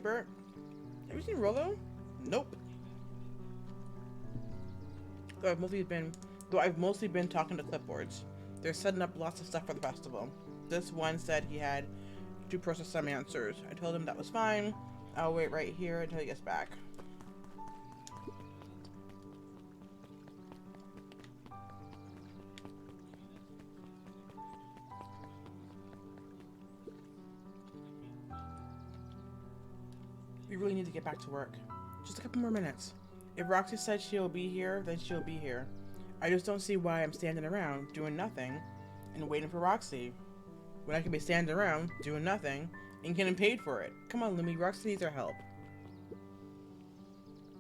paper. Have you seen Rolo? Nope. Though I've mostly been talking to clipboards. They're setting up lots of stuff for the festival. This one said he had to process some answers. I told him that was fine. I'll wait right here until he gets back. We really need to get back to work. Just a couple more minutes. If Roxy said she'll be here, then she'll be here. I just don't see why I'm standing around, doing nothing, and waiting for Roxy. When I could be standing around, doing nothing, and getting paid for it. Come on, Lumi, Roxy needs our help.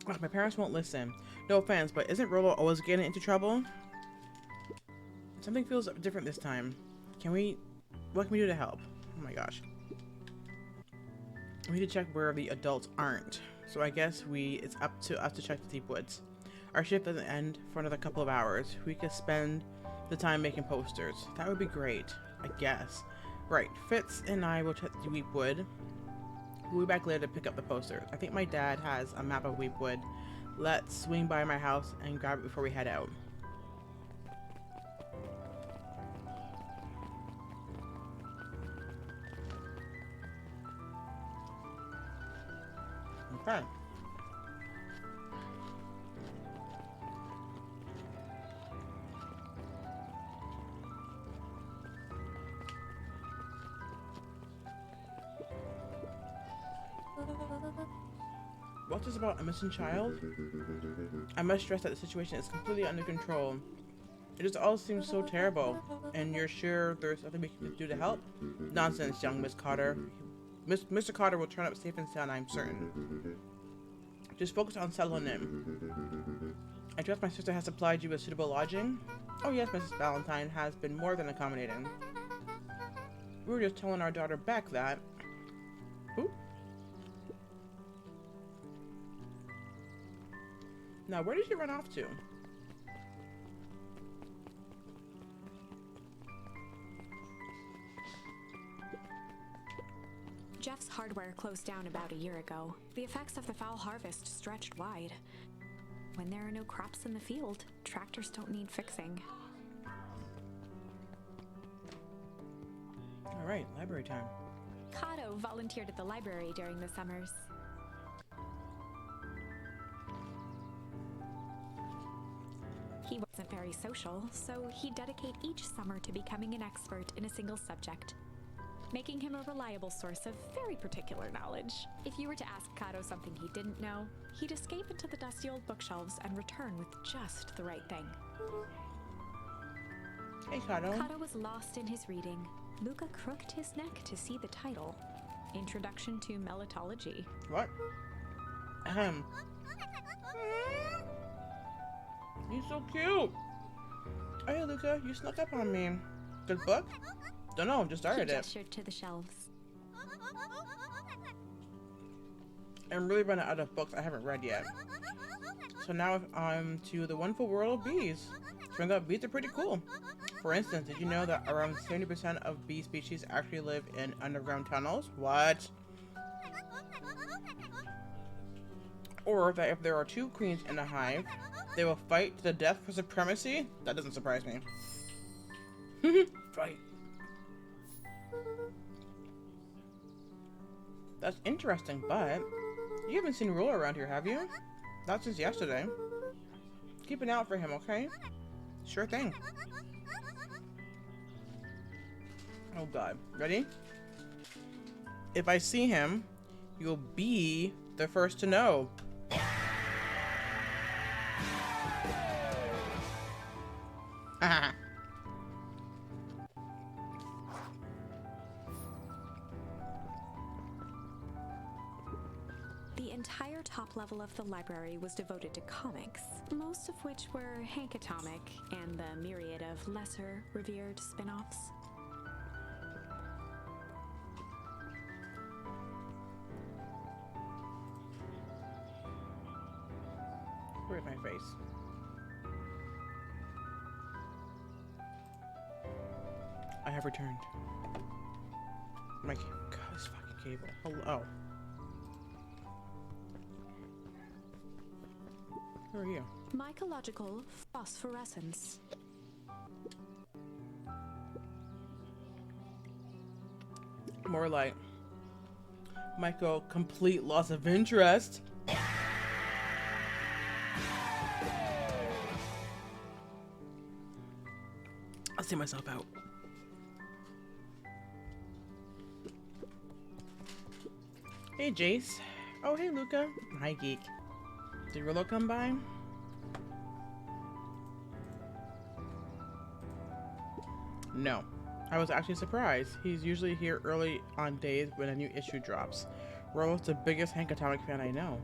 Ugh, my parents won't listen. No offense, but isn't Rolo always getting into trouble? Something feels different this time. What can we do to help? Oh my gosh. We need to check where the adults aren't. So I guess it's up to us to check the deep woods. Our shift doesn't end for another couple of hours. We could spend the time making posters. That would be great, I guess. Right, Fitz and I will check the Weepwood. We'll be back later to pick up the posters. I think my dad has a map of Weepwood. Let's swing by my house and grab it before we head out. Okay. What's this about a missing child? I must stress that the situation is completely under control. It just all seems so terrible. And you're sure there's nothing we can do to help? Nonsense, young Miss Carter. Mr. Carter will turn up safe and sound, I'm certain. Just focus on settling in. I trust my sister has supplied you with suitable lodging? Oh yes, Mrs. Valentine has been more than accommodating. We were just telling our daughter Beck that... Ooh. Now, where did she run off to? Jeff's hardware closed down about a year ago. The effects of the foul harvest stretched wide. When there are no crops in the field, tractors don't need fixing. All right, library time. Kato volunteered at the library during the summers. He wasn't very social, so he'd dedicate each summer to becoming an expert in a single subject, making him a reliable source of very particular knowledge. If you were to ask Kato something he didn't know, he'd escape into the dusty old bookshelves and return with just the right thing. Hey, Kato. Kato was lost in his reading. Luca crooked his neck to see the title. Introduction to Melitology. What? He's so cute. Hey, Luca, you snuck up on me. Good book? Don't know, just started He it. gestured to the shelves. I'm really running out of books I haven't read yet. So now I'm to the wonderful world of bees. Turns out bees are pretty cool. For instance, did you know that around 70% of bee species actually live in underground tunnels? What? Or that if there are two queens in a hive, they will fight to the death for supremacy? That doesn't surprise me. Fight. That's interesting, but you haven't seen Ruler around here, have you? Not since yesterday. Keep an eye out for him, okay? Sure thing. Oh god. Ready? If I see him, you'll be the first to know. Haha. The entire top level of the library was devoted to comics, most of which were Hank Atomic and the myriad of lesser, revered spin-offs. Where's my face? I have returned. My god, this fucking cable. Hello. Who are you? Mycological phosphorescence. More like Michael, complete loss of interest. I'll see myself out. Hey, Jace. Oh, hey, Luca. Hi, Geek. Did Rollo come by? No. I was actually surprised. He's usually here early on days when a new issue drops. Rollo's the biggest Hank Atomic fan I know.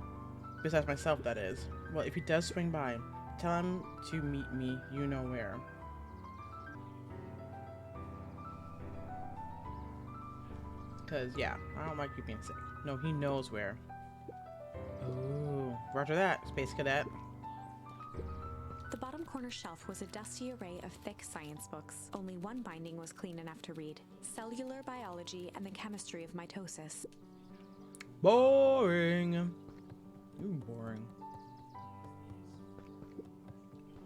Besides myself, that is. Well, if he does swing by, tell him to meet me you know where. Because, yeah, I don't like you being sick. No, he knows where. Ooh, roger that, Space Cadet. The bottom corner shelf was a dusty array of thick science books. Only one binding was clean enough to read. Cellular Biology and the Chemistry of Mitosis. Boring. Ooh, boring.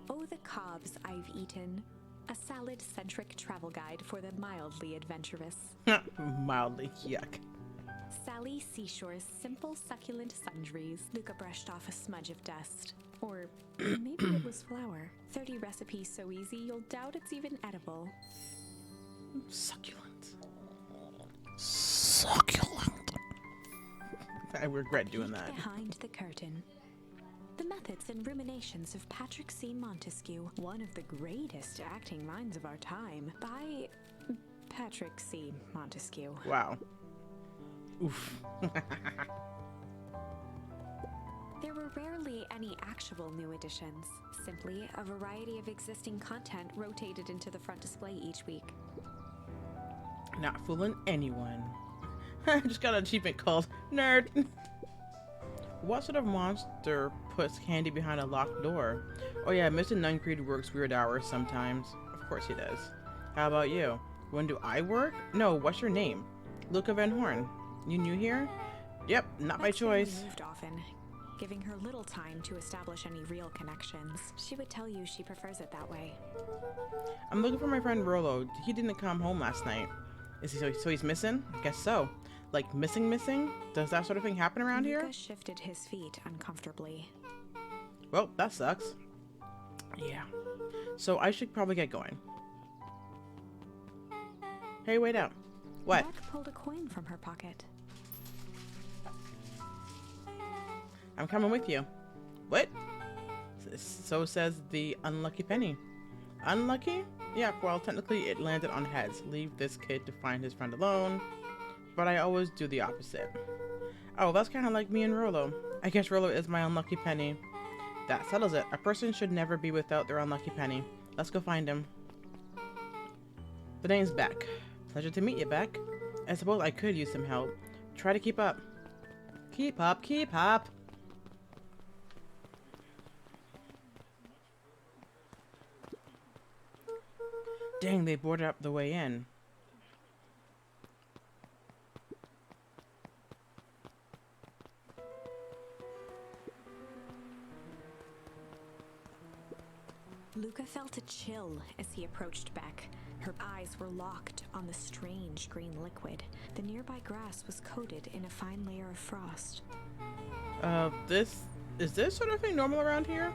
Oh, the cobs I've eaten. A salad-centric travel guide for the mildly adventurous. Mildly yuck. Sally Seashore's simple succulent sundries. Luca brushed off a smudge of dust. Or maybe it was flour. 30 recipes so easy you'll doubt it's even edible. Succulent. Succulent. I regret doing that. Behind the curtain. The methods and ruminations of Patrick C. Montesquieu, one of the greatest acting minds of our time, by Patrick C. Montesquieu. Wow. Oof. There were rarely any actual new additions, simply a variety of existing content rotated into the front display each week. Not fooling anyone. I just got an achievement called Nerd. What sort of monster puts candy behind a locked door? Oh yeah, Mr. Nuncreed works weird hours sometimes. Of course he does. How about you? When do I work? No, what's your name? Luca Van Horn. You new here? Yep, not by choice. Moved often, giving her little time to establish any real connections. She would tell you she prefers it that way. I'm looking for my friend Rollo. He didn't come home last night. Is he so he's missing? I guess so. Like missing? Does that sort of thing happen around here? Luca shifted his feet uncomfortably. Well, that sucks. Yeah. So I should probably get going. Hey, wait up. What? Beck pulled a coin from her pocket. I'm coming with you. What? So says the unlucky penny. Unlucky? Yeah, well, technically it landed on heads. Leave this kid to find his friend alone. But I always do the opposite. Oh, that's kind of like me and Rollo. I guess Rollo is my unlucky penny. That settles it. A person should never be without their unlucky penny. Let's go find him. The name's Beck. Pleasure to meet you, Beck. I suppose I could use some help. Try to keep up. Keep up, keep up. Dang, they boarded up the way in. Luca felt a chill as he approached Beck. Her eyes were locked on the strange green liquid. The nearby grass was coated in a fine layer of frost. Is this sort of thing normal around here?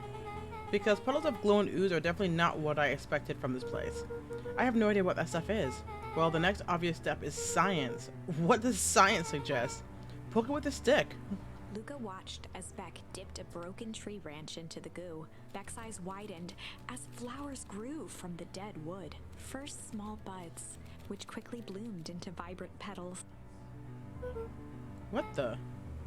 Because puddles of glowing ooze are definitely not what I expected from this place. I have no idea what that stuff is. Well, the next obvious step is science. What does science suggest? Poke it with a stick. Luca watched as Beck dipped a broken tree branch into the goo. Beck's eyes widened as flowers grew from the dead wood. First small buds, which quickly bloomed into vibrant petals. What the?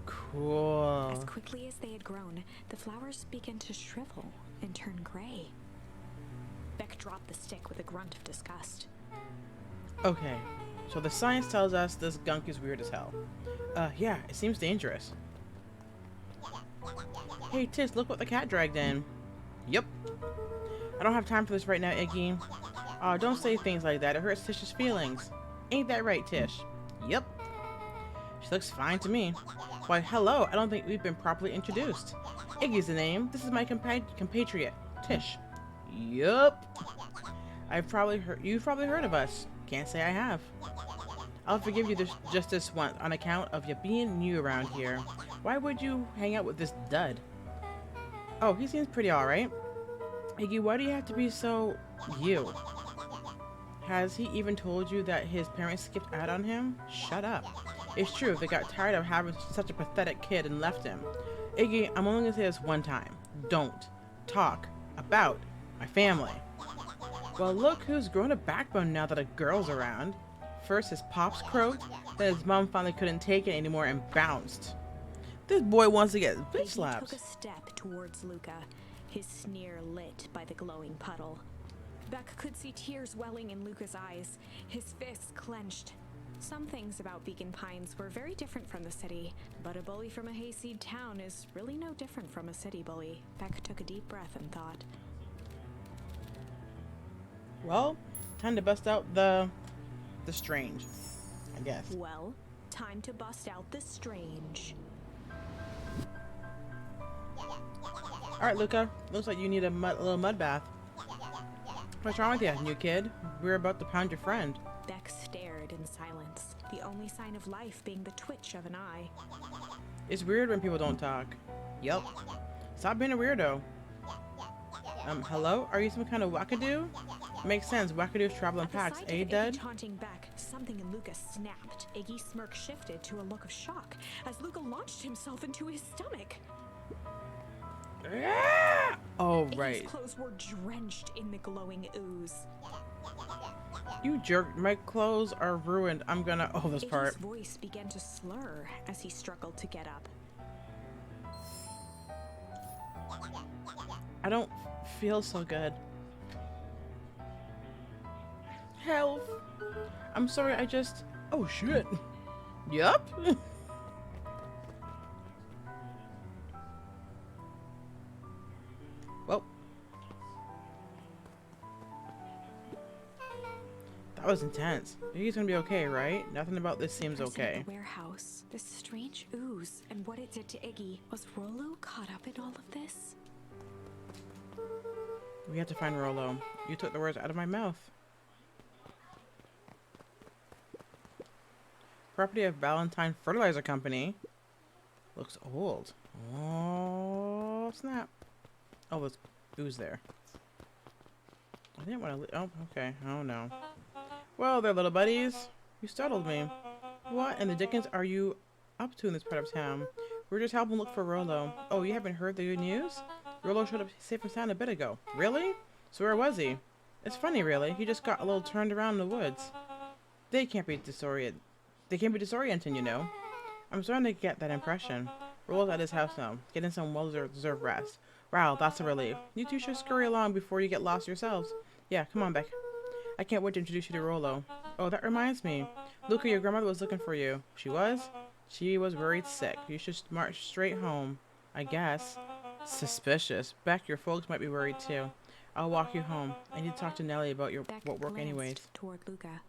Cool. As quickly as they had grown, the flowers began to shrivel and turn gray. Beck dropped the stick with a grunt of disgust. Okay, so the science tells us this gunk is weird as hell. Yeah, it seems dangerous. Hey, Tish, look what the cat dragged in. Yep. I don't have time for this right now, Iggy. Aw, don't say things like that. It hurts Tish's feelings. Ain't that right, Tish? Yep. She looks fine to me. Why, hello. I don't think we've been properly introduced. Iggy's the name. This is my compatriot, Tish. Yup. You've probably heard of us. Can't say I have. I'll forgive you just this once on account of you being new around here. Why would you hang out with this dud? Oh, he seems pretty alright. Iggy, why do you have to be so you? Has he even told you that his parents skipped out on him? Shut up. It's true, they got tired of having such a pathetic kid and left him. Iggy, I'm only gonna say this one time. Don't talk about my family. Well, look who's grown a backbone now that a girl's around. First his pops croaked, then his mom finally couldn't take it anymore and bounced. This boy wants to get bitch slapped. He took a step towards Luca, his sneer lit by the glowing puddle. Beck could see tears welling in Luca's eyes, his fists clenched. Some things about Beacon Pines were very different from the city, but a bully from a hayseed town is really no different from a city bully. Beck took a deep breath and thought. Well, time to bust out the strange, I guess. Well, time to bust out the strange. Alright, Luca. Looks like you need a little mud bath. What's wrong with you, new kid? We're about to pound your friend. Beck stared in silence, the only sign of life being the twitch of an eye. It's weird when people don't talk. Yup. Stop being a weirdo. Hello? Are you some kind of wackadoo? Makes sense. Wackadoos travel in packs, eh, Dad? Taunting Beck, something in Luca snapped. Iggy's smirk shifted to a look of shock as Luca launched himself into his stomach. Oh, right. Iggy's clothes were drenched in the glowing ooze. You jerk. My clothes are ruined. I'm gonna... Oh, this part. Iggy's voice began to slur as he struggled to get up. I don't feel so good. Help. I'm sorry, I just... Oh, shit. Yup. Well. That was intense. He's gonna be okay, right? Nothing about this seems okay. The warehouse, this strange ooze, and what it did to Iggy. Was Rollo caught up in all of this? We have to find Rollo. You took the words out of my mouth. Property of Valentine Fertilizer Company. Looks old. Oh, snap. Oh, there's ooze there. I didn't want to... Oh, okay. Oh, no. Well, there, little buddies. You startled me. What in the dickens are you up to in this part of town? We're just helping look for Rollo. Oh, you haven't heard the good news? Rollo showed up safe and sound a bit ago. Really? So where was he? It's funny, really. He just got a little turned around in the woods. They can't be disorienting, you know. I'm starting to get that impression. Rollo's at his house now, getting some well-deserved rest. Wow, that's a relief. You two should scurry along before you get lost yourselves. Yeah, come on, Beck. I can't wait to introduce you to Rollo. Oh, that reminds me. Luca, your grandmother was looking for you. She was? She was worried sick. You should march straight home, I guess. Suspicious. Beck, your folks might be worried too. I'll walk you home. I need to talk to Nellie about your work anyways. Toward Luca.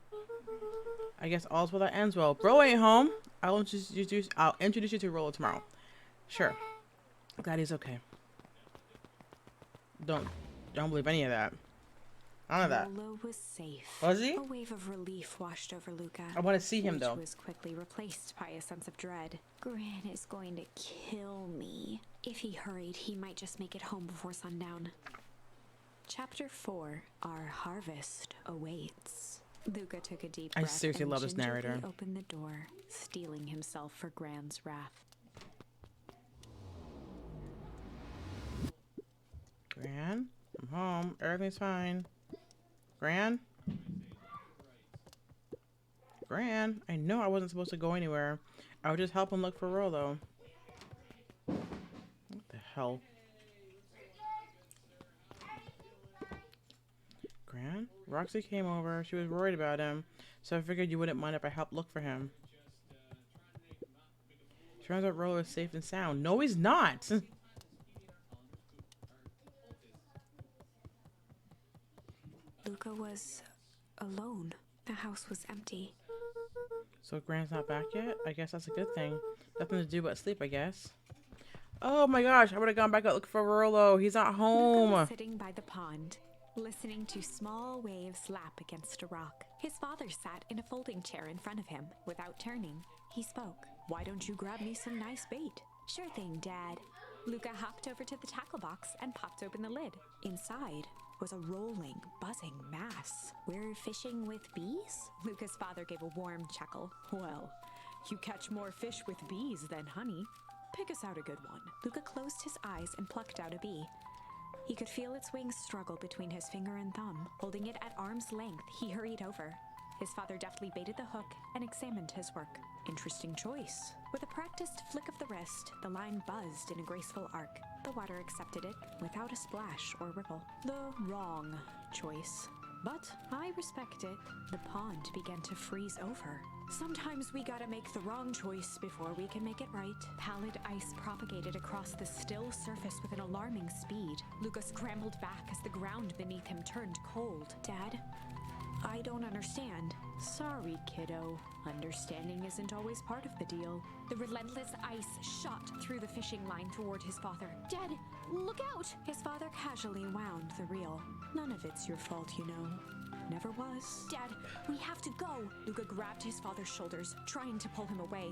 I guess all's well that ends well. Bro ain't home. I'll introduce you to Rollo tomorrow. Sure. Glad he's okay. Don't believe any of that. None of that. Rollo was safe. Was he? A wave of relief washed over Luca. I want to see him though. Which was quickly replaced by a sense of dread. Gran is going to kill me. If he hurried, he might just make it home before sundown. Chapter 4. Our harvest awaits. Luca took a deep breath. I seriously love this narrator. Opened the door, steeling himself for Gran's wrath. Gran, I'm home. Everything's fine. Gran? Gran? I know I wasn't supposed to go anywhere. I was just helping look for Rollo. What the hell? Gran? Roxy came over. She was worried about him, so I figured you wouldn't mind if I helped look for him. Turns out Rollo is safe and sound. No, he's not! Luca was alone. The house was empty. So Gran's not back yet? I guess that's a good thing. Nothing to do but sleep, I guess. Oh my gosh, I would have gone back out looking for Rolo. He's not Luca home. was sitting by the pond, listening to small waves lap against a rock. His father sat in a folding chair in front of him. Without turning, he spoke. Why don't you grab me some nice bait? Sure thing, Dad. Luca hopped over to the tackle box and popped open the lid. Inside was a rolling, buzzing mass. We're fishing with bees? Luca's father gave a warm chuckle. Well, you catch more fish with bees than honey. Pick us out a good one. Luca closed his eyes and plucked out a bee. He could feel its wings struggle between his finger and thumb. Holding it at arm's length, he hurried over. His father deftly baited the hook and examined his work. Interesting choice. With a practiced flick of the wrist, the line buzzed in a graceful arc. The water accepted it without a splash or ripple. The wrong choice. But I respect it. The pond began to freeze over. Sometimes we gotta make the wrong choice before we can make it right. Pallid ice propagated across the still surface with an alarming speed. Luca scrambled back as the ground beneath him turned cold. Dad? I don't understand. Sorry, kiddo. Understanding isn't always part of the deal. The relentless ice shot through the fishing line toward his father. Dad, look out! His father casually wound the reel. None of it's your fault, you know. Never was. Dad, we have to go! Luca grabbed his father's shoulders, trying to pull him away.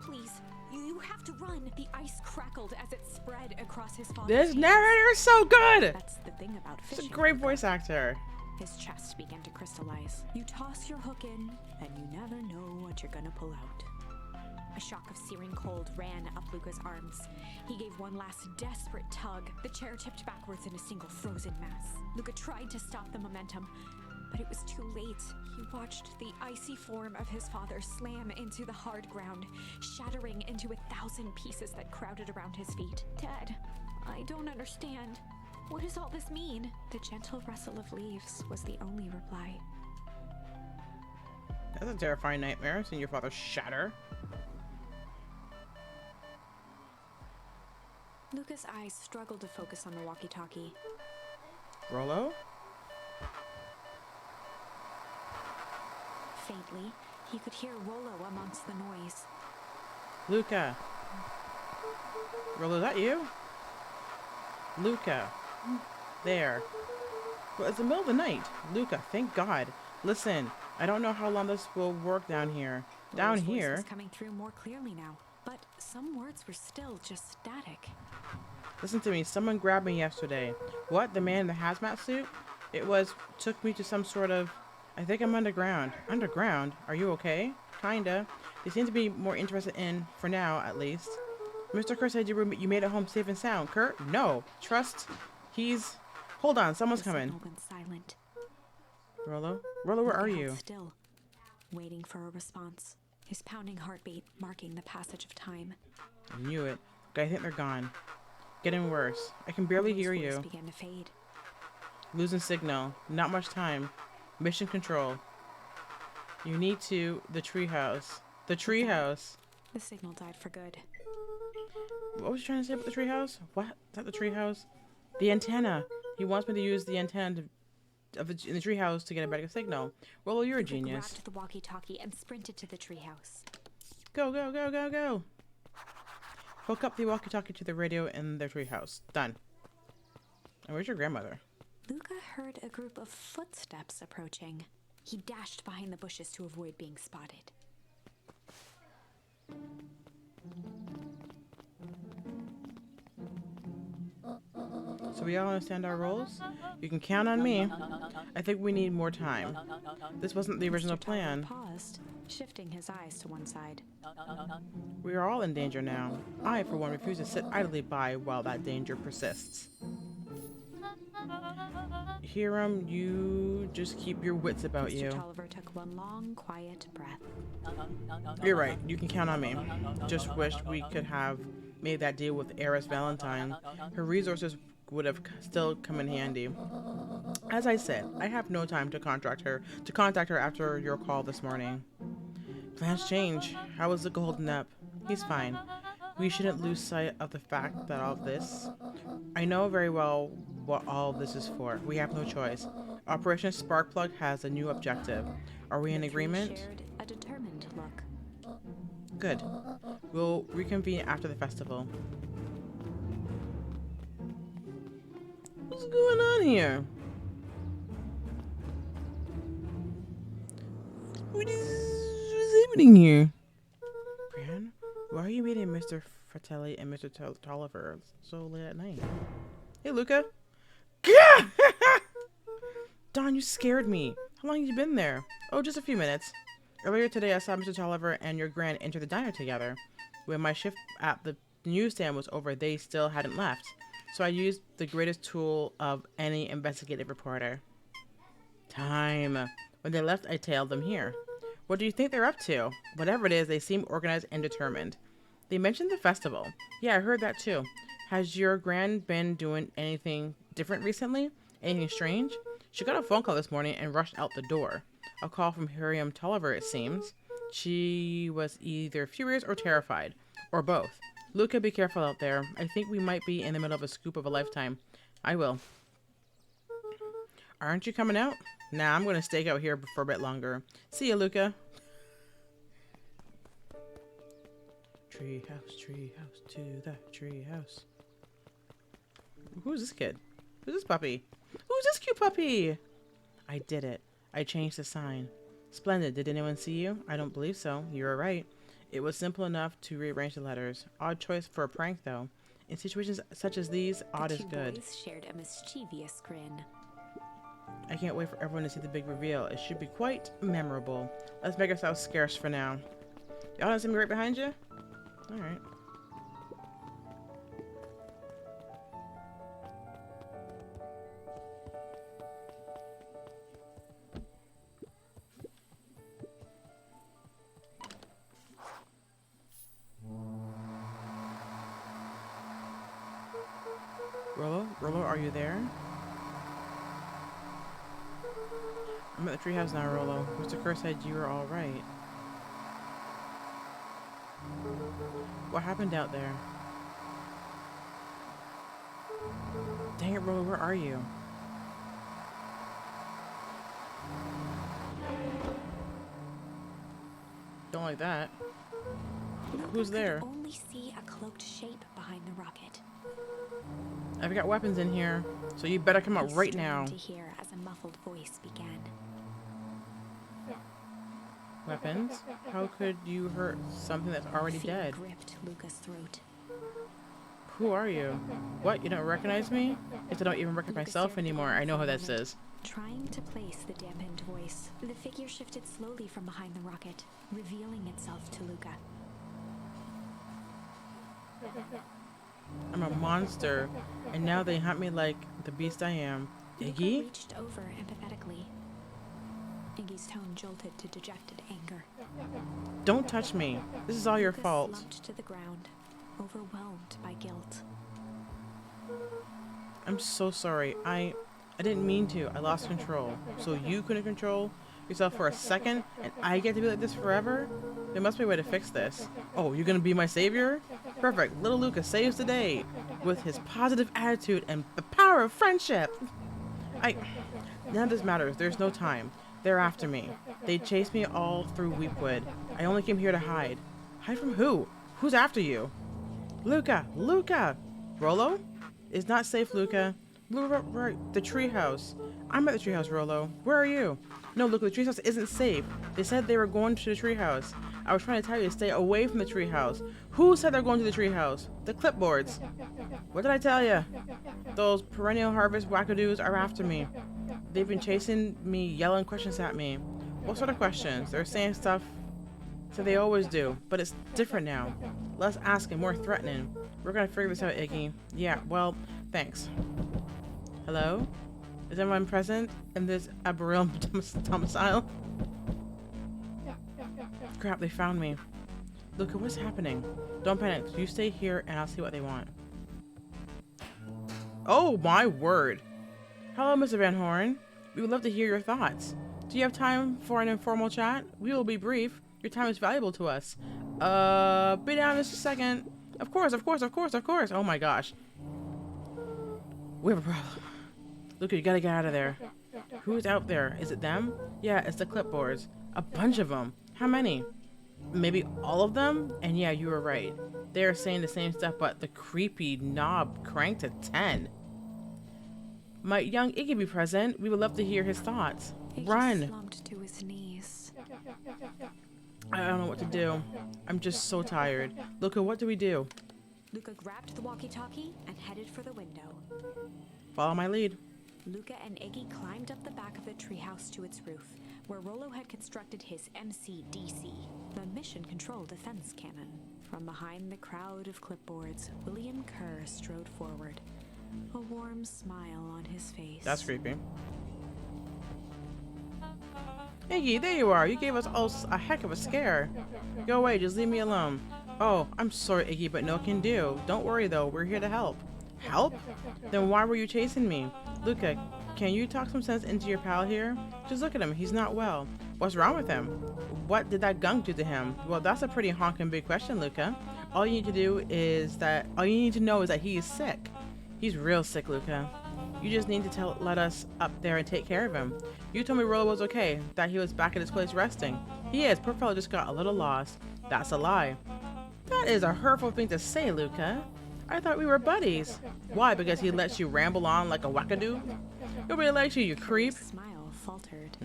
Please, you have to run! The ice crackled as it spread across his father's This hands. narrator is so good. That's the thing about He's fishing. a great voice actor. His chest began to crystallize. You toss your hook in, and you never know what you're gonna pull out. A shock of searing cold ran up Luca's arms. He gave one last desperate tug. The chair tipped backwards in a single frozen mass. Luca tried to stop the momentum, but it was too late. He watched the icy form of his father slam into the hard ground, shattering into 1,000 pieces that crowded around his feet. Dad, I don't understand. What does all this mean? The gentle rustle of leaves was the only reply. That's a terrifying nightmare, seeing your father shatter. Luca's eyes struggled to focus on the walkie-talkie. Rolo? Faintly, he could hear Rolo amongst the noise. Luca. Rolo, is that you? Luca. There. Well, it's the middle of the night. Luca, thank God. Listen, I don't know how long this will work down here. Down Rolo's voice here? was coming through more clearly now, but some words were still just static. Listen to me. Someone grabbed me yesterday. What? The man in the hazmat suit? Took me to some sort of... I think I'm underground. Underground? Are you okay? Kinda. They seem to be more interested in, for now, at least. Mr. Kerr said you made it home safe and sound. Kurt? No. Trust. He's... Hold on. Someone's The coming. signal went silent. Rolo? Rolo, where are Luca held you? still, waiting for a response. His pounding heartbeat marking the passage of time. I knew it. I think they're gone. Getting worse. I can barely Rolo's hear voice you. began to fade. Losing signal. Not much time. Mission control. You need to... The treehouse. The treehouse. The signal died for good. What was you trying to say about the treehouse? What? Is that the treehouse? The antenna. He wants me to use the antenna in the treehouse to get a better signal. Well, you're a Luca genius. grabbed the walkie-talkie and sprinted to the treehouse. Go, go, go, go, go. Hook up the walkie-talkie to the radio in the treehouse. Done. And where's your grandmother? Luca heard a group of footsteps approaching. He dashed behind the bushes to avoid being spotted. So we all understand our roles? You can count on me. I think we need more time. This wasn't the original Mr. Tolliver plan. paused, shifting his eyes to one side. We are all in danger now. I, for one, refuse to sit idly by while that danger persists. Hiram, you just keep your wits about Mr. you. Tolliver took one long, quiet breath. You're right. You can count on me. Just wish we could have made that deal with Heiress Valentine. Her resources would have still come in handy. As I said, I have no time to contact her after your call this morning. Plans change. How is Zuko holding up? He's fine. We shouldn't lose sight of the fact that all this... I know very well what all this is for. We have no choice. Operation Sparkplug has a new objective. Are we in The three agreement? shared a determined look. Good. We'll reconvene after the festival. What's going on here? What's happening here? Brian, why are you meeting Mr. Fratelli and Mr. Tolliver so late at night? Hey, Luca. Don, you scared me. How long have you been there? Oh, just a few minutes. Earlier today, I saw Mr. Tolliver and your grand enter the diner together. When my shift at the newsstand was over, they still hadn't left. So I used the greatest tool of any investigative reporter. Time. When they left, I tailed them here. What do you think they're up to? Whatever it is, they seem organized and determined. They mentioned the festival. Yeah, I heard that too. Has your grand been doing anything different recently? Anything strange? She got a phone call this morning and rushed out the door. A call from Hiriam Tolliver, it seems. She was either furious or terrified. Or both. Luca, be careful out there. I think we might be in the middle of a scoop of a lifetime. I will. Aren't you coming out? Nah, I'm going to stake out here for a bit longer. See ya, Luca. Treehouse, to the treehouse. Who's this kid? Who's this puppy? Who's this cute puppy? I did it. I changed the sign. Splendid. Did anyone see you? I don't believe so. You're right. It was simple enough to rearrange the letters. Odd choice for a prank, though. In situations such as these, odd is good. The two boys shared a mischievous grin. I can't wait for everyone to see the big reveal. It should be quite memorable. Let's make ourselves scarce for now. Y'all don't see me right behind you? Alright. Rollo, are you there? I'm at the treehouse now, Rollo. Mr. Kerr said you were all right. What happened out there? Dang it, Rollo, where are you? Don't like that. Who's there? Could only see a cloaked shape behind the rocket. I've got weapons in here, so you better come out right He now. to hear as a muffled voice began. Weapons? How could you hurt something that's already Fear dead? gripped Luca's throat. Who are you? What, you don't recognize me? Guess I don't even recognize myself anymore. I know who this is. Trying to place the dampened voice, the figure shifted slowly from behind the rocket, revealing itself to Luca. I'm a monster, and now they hunt me like the beast I am. Luca Iggy? reached over empathetically. Iggy's tone jolted to dejected anger. Don't touch me. This is all your Luca fault. slumped to the ground, overwhelmed by guilt. I'm so sorry. I didn't mean to. I lost control. So you couldn't control yourself for a second, and I get to be like this forever? There must be a way to fix this. Oh, you're gonna be my savior? Perfect. Little Luca saves the day with his positive attitude and the power of friendship. None of this matters. There's no time. They're after me. They chased me all through Weepwood. I only came here to hide. Hide from who? Who's after you? Luca! Luca! Rollo? It's not safe, Luca. Right, the treehouse. I'm at the treehouse, Rollo. Where are you? No, Luca, the treehouse isn't safe. They said they were going to the treehouse. I was trying to tell you to stay away from the treehouse. Who said they're going to the treehouse? The clipboards. What did I tell you? Those perennial harvest wackadoos are after me. They've been chasing me, yelling questions at me. What sort of questions? They're saying stuff so they always do, but it's different now. Less asking, more threatening. We're gonna figure this out, Iggy. Yeah, well, thanks. Hello? Is everyone present in this arboreal domicile? Crap, they found me. Luca, what's happening? Don't panic. You stay here and I'll see what they want. Oh my word. Hello, Mr. Van Horn. We would love to hear your thoughts. Do you have time for an informal chat? We will be brief. Your time is valuable to us. Be down just a second. Of course. Oh my gosh. We have a problem. Luca, you gotta get out of there. Who's out there? Is it them? Yeah, it's the clipboards. A bunch of them. How many? Maybe all of them? And yeah, you were right. They are saying the same stuff, but the creepy knob cranked to 10. Might young Iggy be present? We would love to hear his thoughts. Iggy Run! slumped to his knees. I don't know what to do. I'm just so tired. Luca, what do we do? Luca grabbed the walkie-talkie and headed for the window. Follow my lead. Luca and Iggy climbed up the back of the treehouse to its roof, where Rollo had constructed his MCDC, the Mission Control Defense Cannon. From behind the crowd of clipboards, William Kerr strode forward, a warm smile on his face. That's creepy. Iggy, there you are. You gave us all a heck of a scare. Go away, just leave me alone. Oh, I'm sorry, Iggy, but no can do. Don't worry, though. We're here to help. Help? Then why were you chasing me? Luca, can you talk some sense into your pal here? Just look at him. He's not well. What's wrong with him? What did that gunk do to him? Well, that's a pretty honking big question, Luca. All you need to know is that he is sick. He's real sick, Luca. You just need to let us up there and take care of him. You told me Rollo was okay, that he was back at his place resting. He is. Poor fellow just got a little lost. That's a lie. That is a hurtful thing to say, Luca. I thought we were buddies. Why? Because he lets you ramble on like a wackadoo? Nobody likes you, you creep. His smile faltered.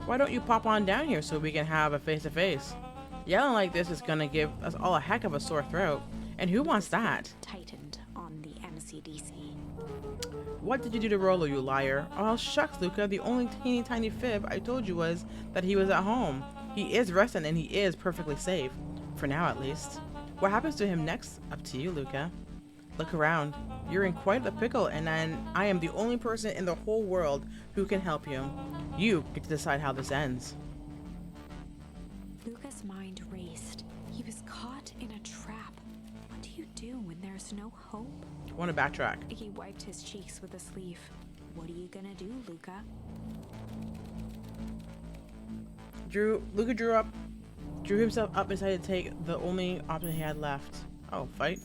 Why don't you pop on down here so we can have a face-to-face? Yelling like this is gonna give us all a heck of a sore throat. And who wants that? Tightened on the MCDC. What did you do to Rollo, you liar? Oh, shucks, Luca. The only teeny tiny fib I told you was that he was at home. He is resting and he is perfectly safe. For now, at least. What happens to him next? Up to you, Luca. Look around. You're in quite a pickle, and I am the only person in the whole world who can help you. You get to decide how this ends. Luca's mind raced. He was caught in a trap. What do you do when there's no hope? I want to backtrack. Iggy wiped his cheeks with a sleeve. What are you gonna do, Luca? Luca drew himself up and decided to take the only option he had left. Oh, fight?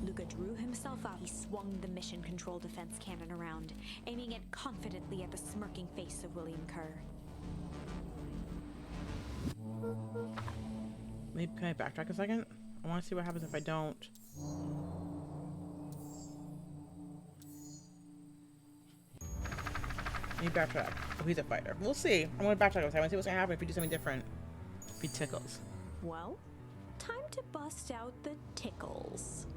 Luca drew himself up. He swung the Mission Control Defense Cannon around, aiming it confidently at the smirking face of William Kerr. Maybe can I backtrack a second? I want to see what happens if I don't. Maybe backtrack. Oh, he's a fighter. We'll see. I'm going to backtrack a second. I want to see what's going to happen if we do something different. If he tickles. Well, time to bust out the tickles.